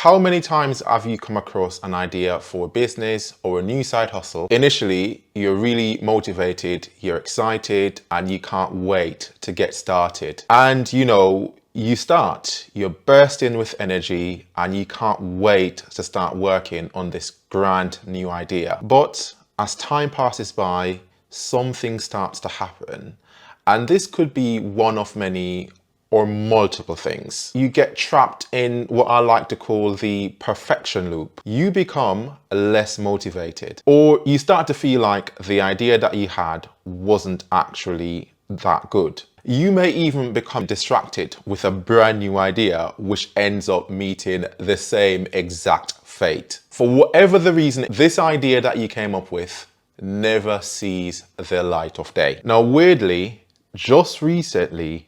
How many times have you come across an idea for a business or a new side hustle? Initially, you're really motivated, you're excited, and you can't wait to get started. And you start, you're bursting with energy, and you can't wait to start working on this grand new idea. But as time passes by, something starts to happen. And this could be one of many or multiple things. You get trapped in what I like to call the perfection loop. You become less motivated, or you start to feel like the idea that you had wasn't actually that good. You may even become distracted with a brand new idea, which ends up meeting the same exact fate. For whatever the reason, this idea that you came up with never sees the light of day. Now, weirdly, just recently,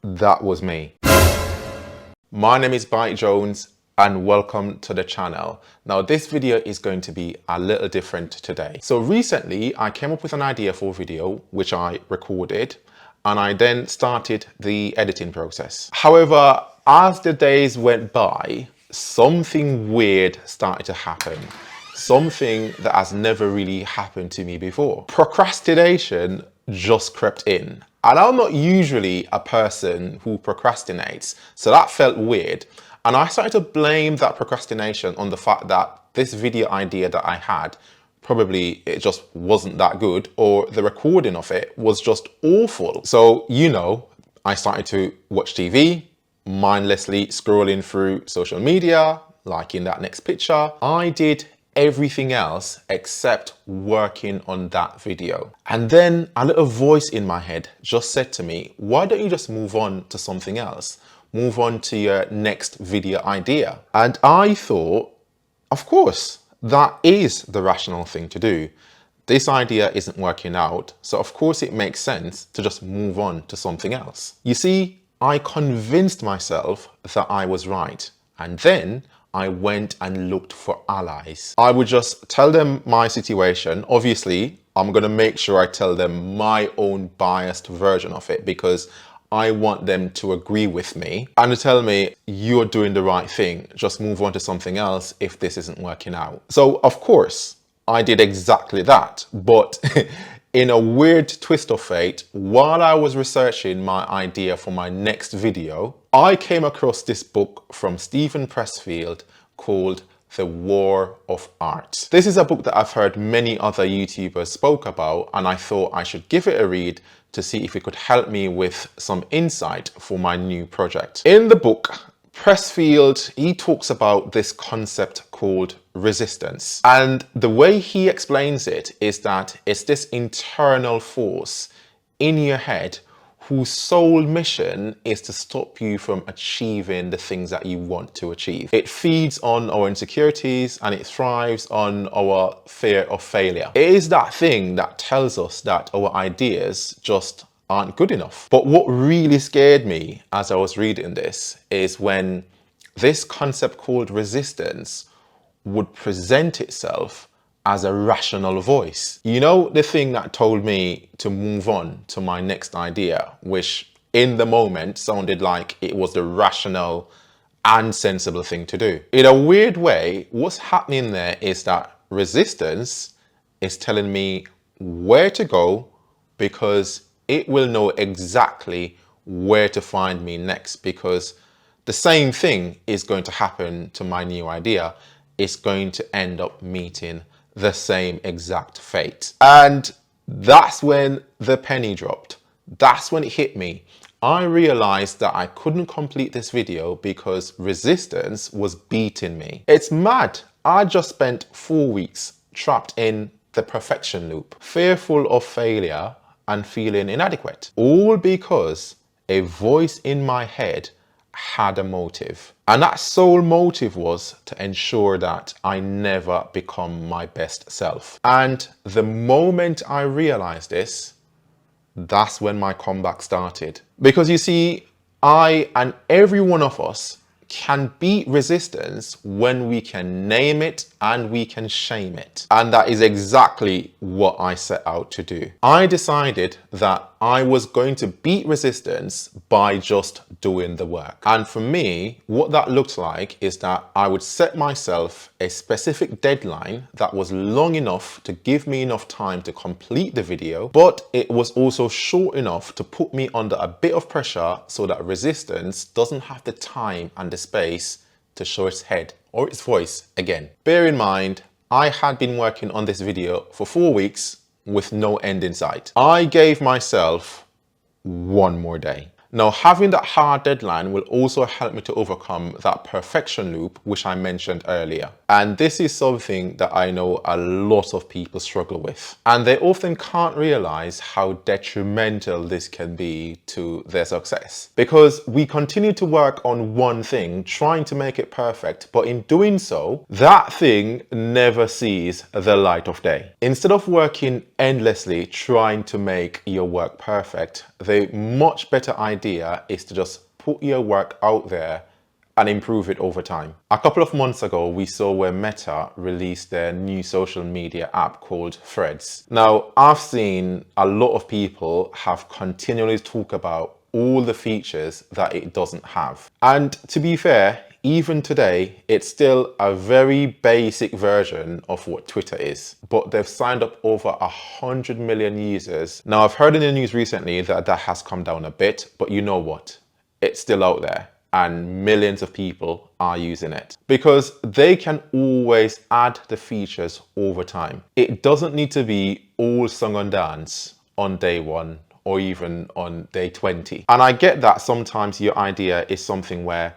that was me. My name is Byte Jones and welcome to the channel. Now this video is going to be a little different today. So recently I came up with an idea for a video which I recorded, and I then started the editing process. However, as the days went by, something weird started to happen. Something that has never really happened to me before. Procrastination just crept in. And I'm not usually a person who procrastinates, so that felt weird. And I started to blame that procrastination on the fact that this video idea that I had, probably it just wasn't that good, or the recording of it was just awful. So, I started to watch TV, mindlessly scrolling through social media, liking that next picture. I did everything else except working on that video. And then a little voice in my head just said to me, why don't you just move on to something else? Move on to your next video idea. And I thought, of course, that is the rational thing to do. This idea isn't working out, so of course it makes sense to just move on to something else. You see, I convinced myself that I was right. And then I went and looked for allies. I would just tell them my situation. Obviously, I'm going to make sure I tell them my own biased version of it, because I want them to agree with me and to tell me, you're doing the right thing. Just move on to something else if this isn't working out. So of course, I did exactly that. But in a weird twist of fate, while I was researching my idea for my next video, I came across this book from Steven Pressfield called The War of Art. This is a book that I've heard many other YouTubers spoke about, and I thought I should give it a read to see if it could help me with some insight for my new project. In the book, Pressfield, he talks about this concept called resistance. And the way he explains it is that it's this internal force in your head whose sole mission is to stop you from achieving the things that you want to achieve. It feeds on our insecurities and it thrives on our fear of failure. It is that thing that tells us that our ideas just aren't good enough. But what really scared me as I was reading this is when this concept called resistance would present itself as a rational voice. The thing that told me to move on to my next idea, which in the moment sounded like it was the rational and sensible thing to do. In a weird way, what's happening there is that resistance is telling me where to go, because it will know exactly where to find me next, because the same thing is going to happen to my new idea. It's going to end up meeting the same exact fate. And that's when the penny dropped. That's when it hit me. I realized that I couldn't complete this video because resistance was beating me. It's mad. I just spent 4 weeks trapped in the perfection loop, fearful of failure and feeling inadequate, all because a voice in my head had a motive. And that sole motive was to ensure that I never become my best self. And the moment I realized this, that's when my comeback started. Because you see, I and every one of us can beat resistance when we can name it and we can shame it. And that is exactly what I set out to do. I decided that I was going to beat resistance by just doing the work. And for me, what that looked like is that I would set myself a specific deadline that was long enough to give me enough time to complete the video, but it was also short enough to put me under a bit of pressure so that resistance doesn't have the time and the space to show its head or its voice again. Bear in mind, I had been working on this video for 4 weeks with no end in sight. I gave myself one more day. Now, having that hard deadline will also help me to overcome that perfection loop, which I mentioned earlier. And this is something that I know a lot of people struggle with. And they often can't realize how detrimental this can be to their success. Because we continue to work on one thing, trying to make it perfect, but in doing so, that thing never sees the light of day. Instead of working endlessly trying to make your work perfect, the much better idea is to just put your work out there and improve it over time. A couple of months ago, we saw where Meta released their new social media app called Threads. Now, I've seen a lot of people have continually talk about all the features that it doesn't have. And to be fair, even today, it's still a very basic version of what Twitter is, but they've signed up over 100 million users. Now, I've heard in the news recently that that has come down a bit, but you know what? It's still out there and millions of people are using it because they can always add the features over time. It doesn't need to be all song and dance on day one or even on day 20. And I get that sometimes your idea is something where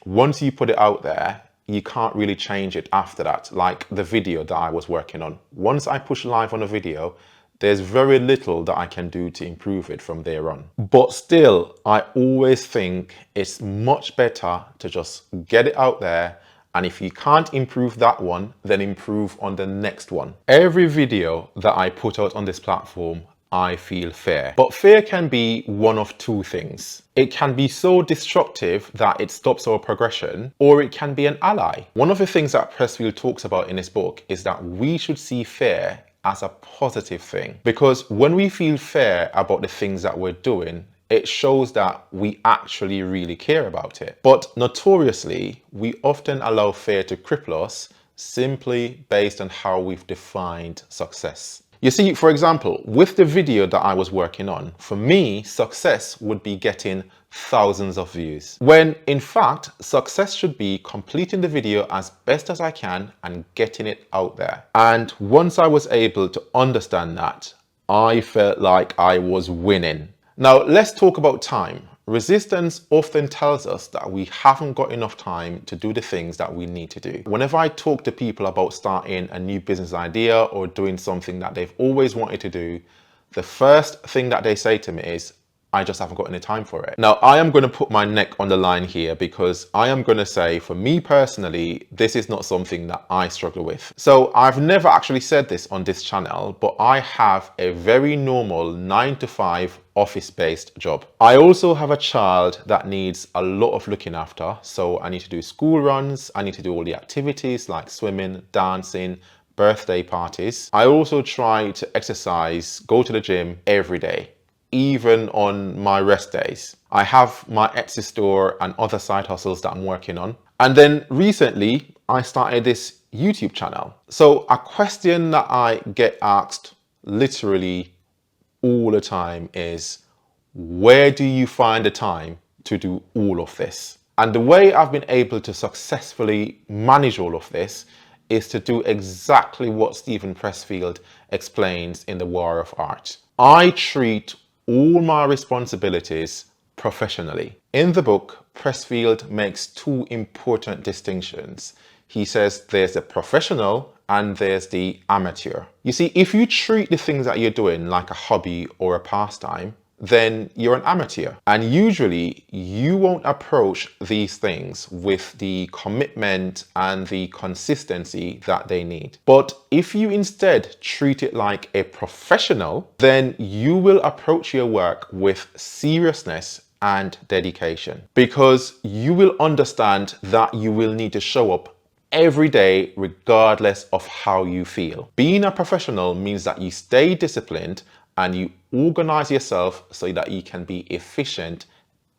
once you put it out there, you can't really change it after that, like the video that I was working on. Once I push live on a video, there's very little that I can do to improve it from there on. But still, I always think it's much better to just get it out there. And if you can't improve that one, then improve on the next one. Every video that I put out on this platform, I feel fear. But fear can be one of two things. It can be so destructive that it stops our progression, or it can be an ally. One of the things that Pressfield talks about in his book is that we should see fear as a positive thing. Because when we feel fear about the things that we're doing, it shows that we actually really care about it. But notoriously, we often allow fear to cripple us simply based on how we've defined success. You see, for example, with the video that I was working on, for me, success would be getting thousands of views. When in fact, success should be completing the video as best as I can and getting it out there. And once I was able to understand that, I felt like I was winning. Now, let's talk about time. Resistance often tells us that we haven't got enough time to do the things that we need to do. Whenever I talk to people about starting a new business idea or doing something that they've always wanted to do, the first thing that they say to me is, I just haven't got any time for it. Now, I am going to put my neck on the line here because I am going to say, for me personally, this is not something that I struggle with. So I've never actually said this on this channel, but I have a very normal 9-to-5 office-based job. I also have a child that needs a lot of looking after. So I need to do school runs. I need to do all the activities like swimming, dancing, birthday parties. I also try to exercise, go to the gym every day, even on my rest days. I have my Etsy store and other side hustles that I'm working on. And then recently, I started this YouTube channel. So a question that I get asked literally all the time is, where do you find the time to do all of this? And the way I've been able to successfully manage all of this is to do exactly what Steven Pressfield explains in The War of Art. I treat all my responsibilities professionally. In the book, Pressfield makes two important distinctions. He says there's the professional and there's the amateur. You see, if you treat the things that you're doing like a hobby or a pastime, then you're an amateur. And usually you won't approach these things with the commitment and the consistency that they need. But if you instead treat it like a professional, then you will approach your work with seriousness and dedication, because you will understand that you will need to show up every day regardless of how you feel. Being a professional means that you stay disciplined and you organize yourself so that you can be efficient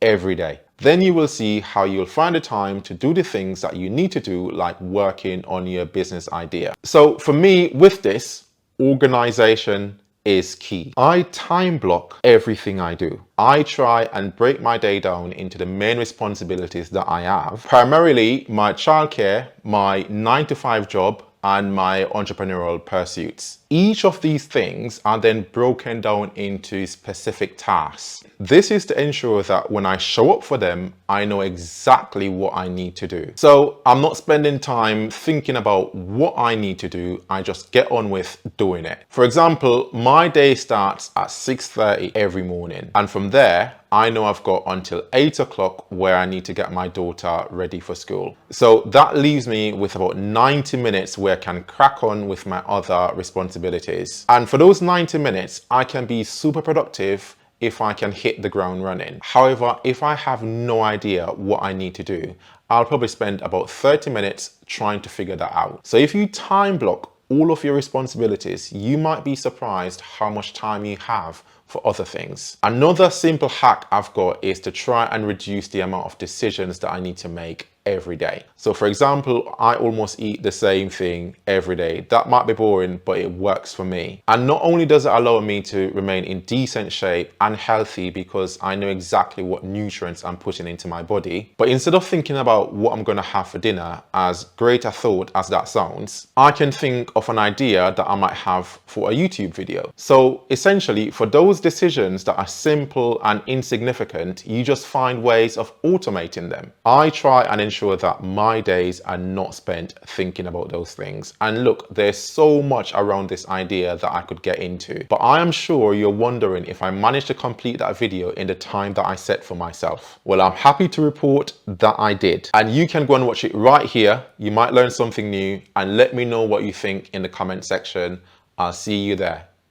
every day. Then you will see how you'll find the time to do the things that you need to do, like working on your business idea. So for me, with this, organization is key. I time block everything I do. I try and break my day down into the main responsibilities that I have. Primarily my childcare, my 9-to-5 job, and my entrepreneurial pursuits. Each of these things are then broken down into specific tasks. This is to ensure that when I show up for them, I know exactly what I need to do. So I'm not spending time thinking about what I need to do. I just get on with doing it. For example, my day starts at 6:30 every morning. And from there, I know I've got until 8 o'clock where I need to get my daughter ready for school. So that leaves me with about 90 minutes where I can crack on with my other responsibilities. And for those 90 minutes, I can be super productive if I can hit the ground running. However, if I have no idea what I need to do, I'll probably spend about 30 minutes trying to figure that out. So if you time block all of your responsibilities, you might be surprised how much time you have for other things. Another simple hack I've got is to try and reduce the amount of decisions that I need to make every day. So for example, I almost eat the same thing every day. That might be boring, but it works for me. And not only does it allow me to remain in decent shape and healthy because I know exactly what nutrients I'm putting into my body, but instead of thinking about what I'm going to have for dinner, as great a thought as that sounds, I can think of an idea that I might have for a YouTube video. So essentially, for those decisions that are simple and insignificant, you just find ways of automating them. I try and ensure that my days are not spent thinking about those things. And look, there's so much around this idea that I could get into, but I am sure you're wondering if I managed to complete that video in the time that I set for myself. Well, I'm happy to report that I did. And you can go and watch it right here. You might learn something new, and let me know what you think in the comment section. I'll see you there.